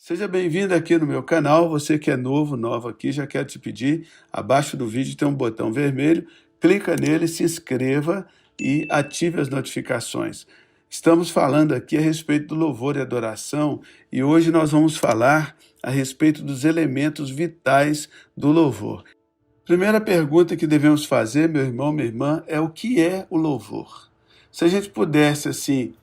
Seja bem-vindo aqui no meu canal. Você que é novo, nova aqui, já quero te pedir, abaixo do vídeo tem um botão vermelho, clica nele, se inscreva e ative as notificações. Estamos falando aqui a respeito do louvor e adoração e hoje nós vamos falar a respeito dos elementos vitais do louvor. Primeira pergunta que devemos fazer, meu irmão, minha irmã, é o que é o louvor? Se a gente pudesse, assim,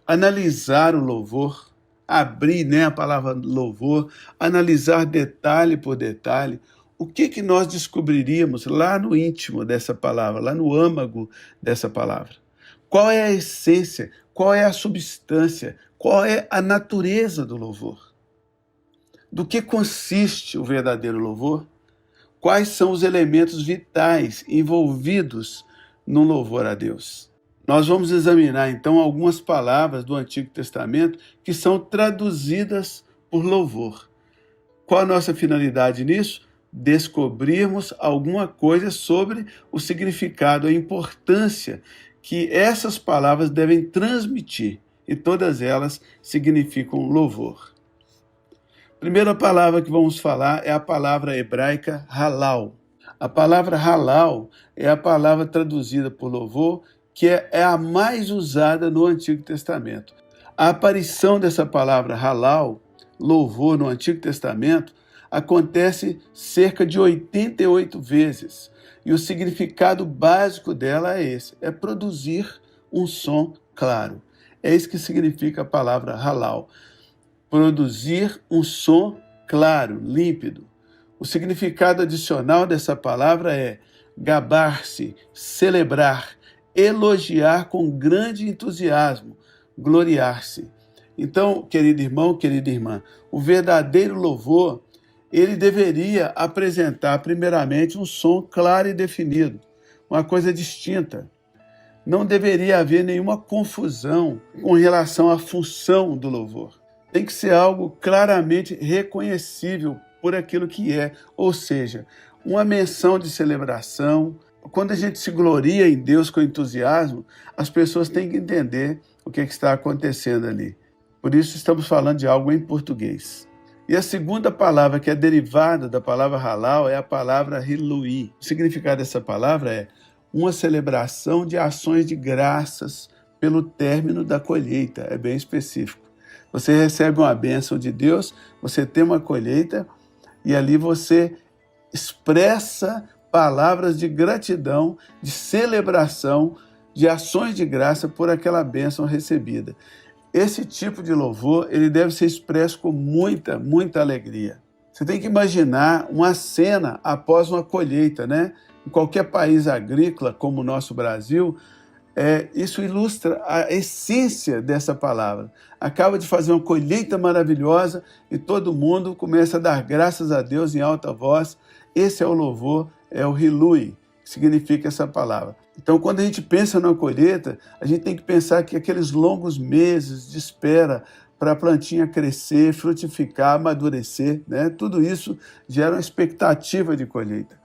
analisar o louvor, abrir, né, a palavra louvor, analisar detalhe por detalhe, o que nós descobriríamos lá no íntimo dessa palavra, lá no âmago dessa palavra? Qual é a essência? Qual é a substância? Qual é a natureza do louvor? Do que consiste o verdadeiro louvor? Quais são os elementos vitais envolvidos no louvor a Deus? Nós vamos examinar, então, algumas palavras do Antigo Testamento que são traduzidas por louvor. Qual a nossa finalidade nisso? Descobrirmos alguma coisa sobre o significado, a importância que essas palavras devem transmitir, e todas elas significam louvor. Primeira palavra que vamos falar é a palavra hebraica halal. A palavra halal é a palavra traduzida por louvor, que é a mais usada no Antigo Testamento. A aparição dessa palavra halal, louvor, no Antigo Testamento, acontece cerca de 88 vezes. E o significado básico dela é esse: é produzir um som claro. É isso que significa a palavra halal. Produzir um som claro, límpido. O significado adicional dessa palavra é gabar-se, celebrar, elogiar com grande entusiasmo, gloriar-se. Então, querido irmão, querida irmã, o verdadeiro louvor, ele deveria apresentar primeiramente um som claro e definido, uma coisa distinta. Não deveria haver nenhuma confusão com relação à função do louvor. Tem que ser algo claramente reconhecível por aquilo que é, ou seja, uma menção de celebração. Quando a gente se gloria em Deus com entusiasmo, as pessoas têm que entender o que está acontecendo ali. Por isso estamos falando de algo em português. E a segunda palavra que é derivada da palavra halal é a palavra hilui. O significado dessa palavra é uma celebração de ações de graças pelo término da colheita. É bem específico. Você recebe uma bênção de Deus, você tem uma colheita e ali você expressa palavras de gratidão, de celebração, de ações de graça por aquela bênção recebida. Esse tipo de louvor, ele deve ser expresso com muita, muita alegria. Você tem que imaginar uma cena após uma colheita, né? Em qualquer país agrícola, como o nosso Brasil, isso ilustra a essência dessa palavra. Acaba de fazer uma colheita maravilhosa e todo mundo começa a dar graças a Deus em alta voz. Esse é o louvor, é o hilui, que significa essa palavra. Então, quando a gente pensa na colheita, a gente tem que pensar que aqueles longos meses de espera para a plantinha crescer, frutificar, amadurecer, né? Tudo isso gera uma expectativa de colheita.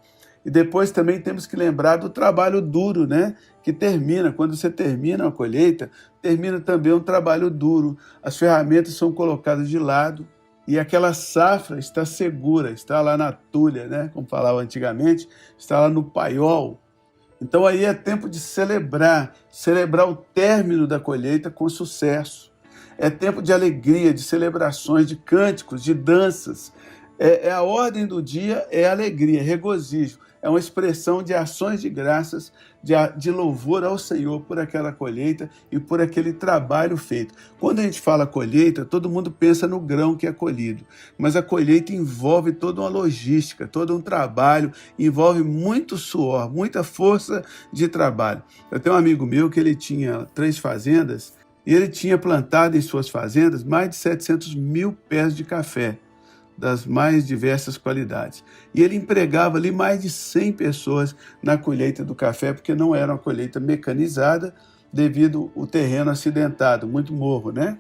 E depois também temos que lembrar do trabalho duro, né? Que termina, quando você termina a colheita, termina também um trabalho duro. As ferramentas são colocadas de lado e aquela safra está segura, está lá na tulha, né? Como falava antigamente, está lá no paiol. Então aí é tempo de celebrar o término da colheita com sucesso. É tempo de alegria, de celebrações, de cânticos, de danças. A ordem do dia é alegria, regozijo. É uma expressão de ações de graças, de louvor ao Senhor por aquela colheita e por aquele trabalho feito. Quando a gente fala colheita, todo mundo pensa no grão que é colhido, mas a colheita envolve toda uma logística, todo um trabalho, envolve muito suor, muita força de trabalho. Eu tenho um amigo meu que ele tinha 3 fazendas e ele tinha plantado em suas fazendas mais de 700 mil pés de café, das mais diversas qualidades. E ele empregava ali mais de 100 pessoas na colheita do café, porque não era uma colheita mecanizada, devido ao terreno acidentado, muito morro, né?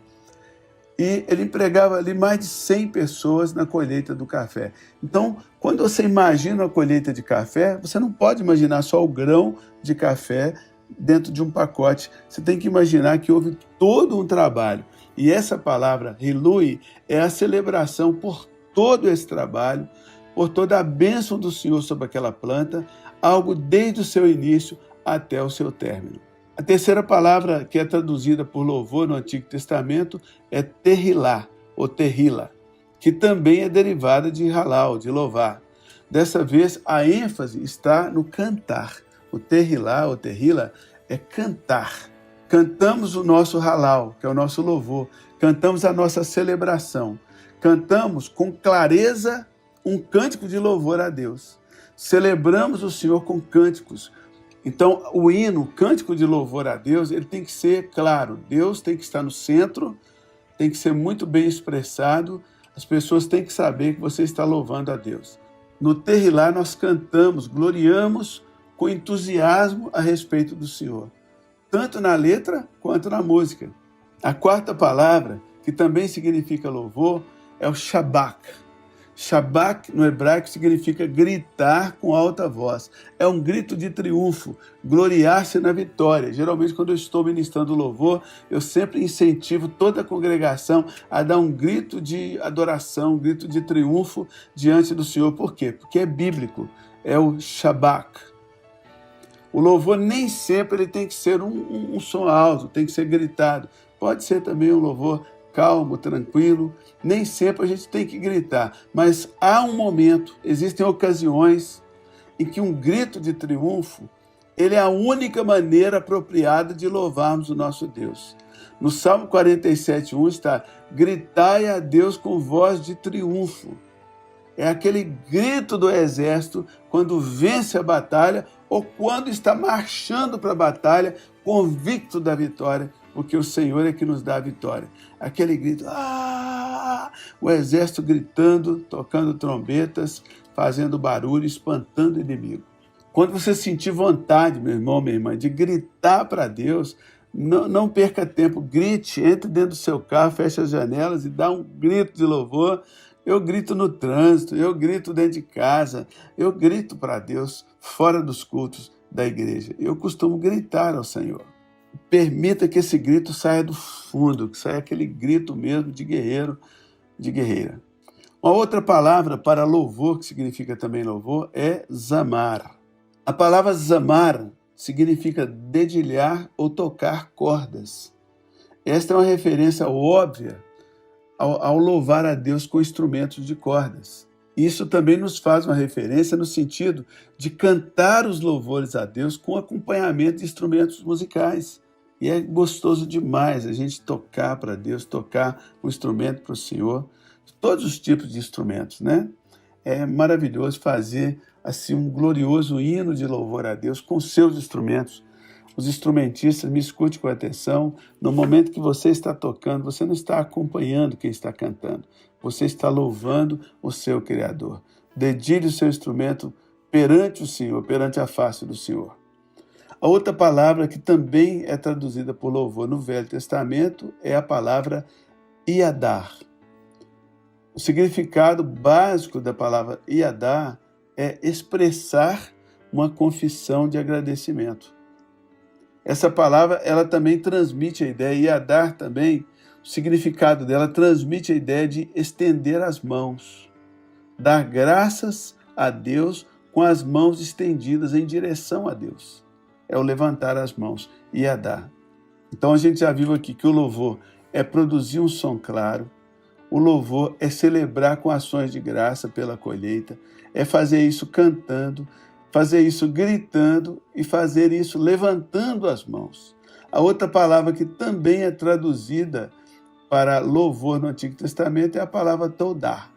E ele empregava ali mais de 100 pessoas na colheita do café. Então, quando você imagina uma colheita de café, você não pode imaginar só o grão de café dentro de um pacote. Você tem que imaginar que houve todo um trabalho. E essa palavra, Hilui, é a celebração por todo esse trabalho, por toda a bênção do Senhor sobre aquela planta, algo desde o seu início até o seu término. A terceira palavra que é traduzida por louvor no Antigo Testamento é terrilá, ou terrila, que também é derivada de halal, de louvar. Dessa vez, a ênfase está no cantar. O terrilá, ou terrila, é cantar. Cantamos o nosso halal, que é o nosso louvor. Cantamos a nossa celebração. Cantamos com clareza um cântico de louvor a Deus. Celebramos o Senhor com cânticos. Então, o hino, o cântico de louvor a Deus, ele tem que ser claro. Deus tem que estar no centro, tem que ser muito bem expressado. As pessoas têm que saber que você está louvando a Deus. No Terrilá, nós cantamos, gloriamos com entusiasmo a respeito do Senhor, tanto na letra quanto na música. A quarta palavra, que também significa louvor, é o Shabak. Shabak, no hebraico, significa gritar com alta voz. É um grito de triunfo, gloriar-se na vitória. Geralmente, quando eu estou ministrando louvor, eu sempre incentivo toda a congregação a dar um grito de adoração, um grito de triunfo diante do Senhor. Por quê? Porque é bíblico, é o Shabak. O louvor nem sempre ele tem que ser um som alto, tem que ser gritado. Pode ser também um louvor calmo, tranquilo. Nem sempre a gente tem que gritar, mas há um momento, existem ocasiões em que um grito de triunfo, ele é a única maneira apropriada de louvarmos o nosso Deus. No Salmo 47:1 está: gritai a Deus com voz de triunfo. É aquele grito do exército quando vence a batalha ou quando está marchando para a batalha, convicto da vitória, porque o Senhor é que nos dá a vitória. Aquele grito, o exército gritando, tocando trombetas, fazendo barulho, espantando o inimigo. Quando você sentir vontade, meu irmão, minha irmã, de gritar para Deus, não perca tempo, grite, entre dentro do seu carro, feche as janelas e dá um grito de louvor. Eu grito no trânsito, eu grito dentro de casa, eu grito para Deus fora dos cultos da igreja. Eu costumo gritar ao Senhor. Permita que esse grito saia do fundo, que saia aquele grito mesmo de guerreiro, de guerreira. Uma outra palavra para louvor, que significa também louvor, é zamar. A palavra zamar significa dedilhar ou tocar cordas. Esta é uma referência óbvia ao louvar a Deus com instrumentos de cordas. Isso também nos faz uma referência no sentido de cantar os louvores a Deus com acompanhamento de instrumentos musicais. E é gostoso demais a gente tocar para Deus, tocar um instrumento para o Senhor, todos os tipos de instrumentos, né? É maravilhoso fazer assim um glorioso hino de louvor a Deus com seus instrumentos. Os instrumentistas, me escute com atenção, no momento que você está tocando, você não está acompanhando quem está cantando, você está louvando o seu Criador. Dedilhe o seu instrumento perante o Senhor, perante a face do Senhor. A outra palavra que também é traduzida por louvor no Velho Testamento é a palavra iadar. O significado básico da palavra iadar é expressar uma confissão de agradecimento. Essa palavra, ela também transmite a ideia, iadar também, o significado dela transmite a ideia de estender as mãos, dar graças a Deus com as mãos estendidas em direção a Deus. É o levantar as mãos, iadar. Então a gente já viu aqui que o louvor é produzir um som claro, o louvor é celebrar com ações de graça pela colheita, é fazer isso cantando, fazer isso gritando e fazer isso levantando as mãos. A outra palavra que também é traduzida para louvor no Antigo Testamento é a palavra todá.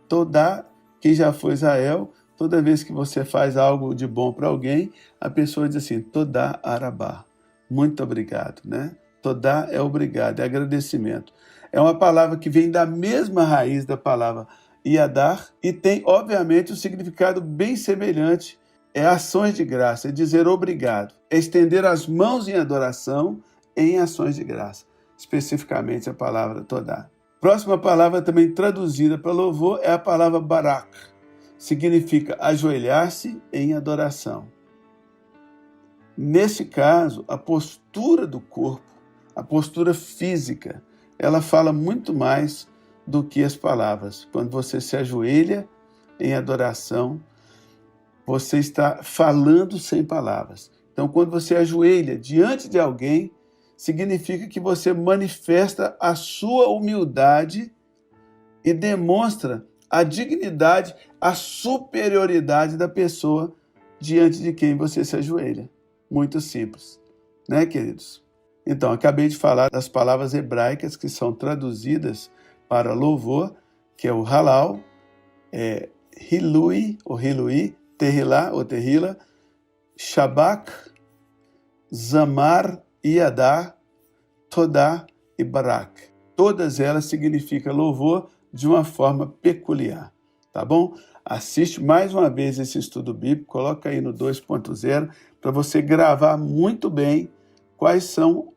Todá, quem já foi a Israel, toda vez que você faz algo de bom para alguém, a pessoa diz assim, todá arabá, muito obrigado, né? Todá é obrigado, é agradecimento. É uma palavra que vem da mesma raiz da palavra iadar e tem, obviamente, um significado bem semelhante. É ações de graça, é dizer obrigado, é estender as mãos em adoração em ações de graça, especificamente a palavra todá. Próxima palavra também traduzida para louvor é a palavra barak, significa ajoelhar-se em adoração. Nesse caso, a postura do corpo, a postura física, ela fala muito mais do que as palavras. Quando você se ajoelha em adoração, você está falando sem palavras. Então, quando você ajoelha diante de alguém, significa que você manifesta a sua humildade e demonstra a dignidade, a superioridade da pessoa diante de quem você se ajoelha. Muito simples, né, queridos? Então, acabei de falar das palavras hebraicas que são traduzidas para louvor, que é o halal, hilui, ou hilui, tehilá, ou tehila, shabak, zamar, iadá, todá e barak. Todas elas significam louvor de uma forma peculiar, tá bom? Assiste mais uma vez esse estudo bíblico, coloca aí no 2.0 para você gravar muito bem quais são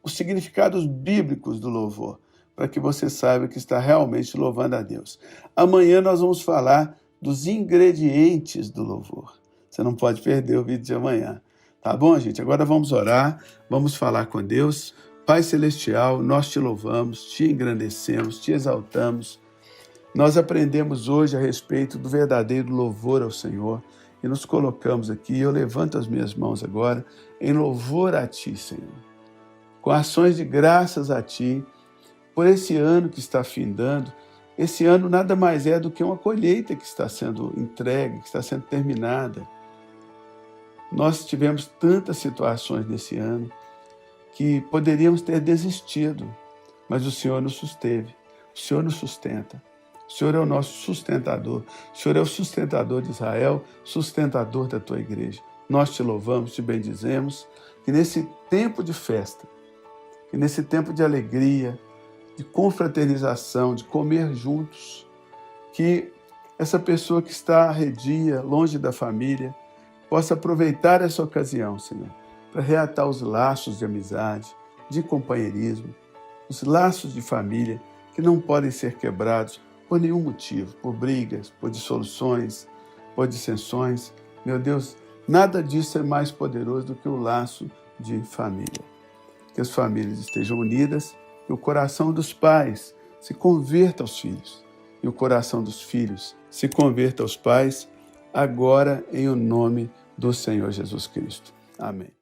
os significados bíblicos do louvor, para que você saiba que está realmente louvando a Deus. Amanhã nós vamos falar dos ingredientes do louvor. Você não pode perder o vídeo de amanhã. Tá bom, gente? Agora vamos orar, vamos falar com Deus. Pai Celestial, nós te louvamos, te engrandecemos, te exaltamos. Nós aprendemos hoje a respeito do verdadeiro louvor ao Senhor e nos colocamos aqui. Eu levanto as minhas mãos agora em louvor a Ti, Senhor, com ações de graças a Ti, por esse ano que está findando. Esse ano nada mais é do que uma colheita que está sendo entregue, que está sendo terminada. Nós tivemos tantas situações nesse ano que poderíamos ter desistido, mas o Senhor nos susteve, o Senhor nos sustenta. O Senhor é o nosso sustentador, o Senhor é o sustentador de Israel, sustentador da Tua igreja. Nós te louvamos, te bendizemos, que nesse tempo de festa, que nesse tempo de alegria, de confraternização, de comer juntos, que essa pessoa que está arredia, longe da família, possa aproveitar essa ocasião, Senhor, para reatar os laços de amizade, de companheirismo, os laços de família que não podem ser quebrados por nenhum motivo, por brigas, por dissoluções, por dissensões. Meu Deus, nada disso é mais poderoso do que o laço de família. Que as famílias estejam unidas, que o coração dos pais se converta aos filhos e o coração dos filhos se converta aos pais, agora em o nome do Senhor Jesus Cristo. Amém.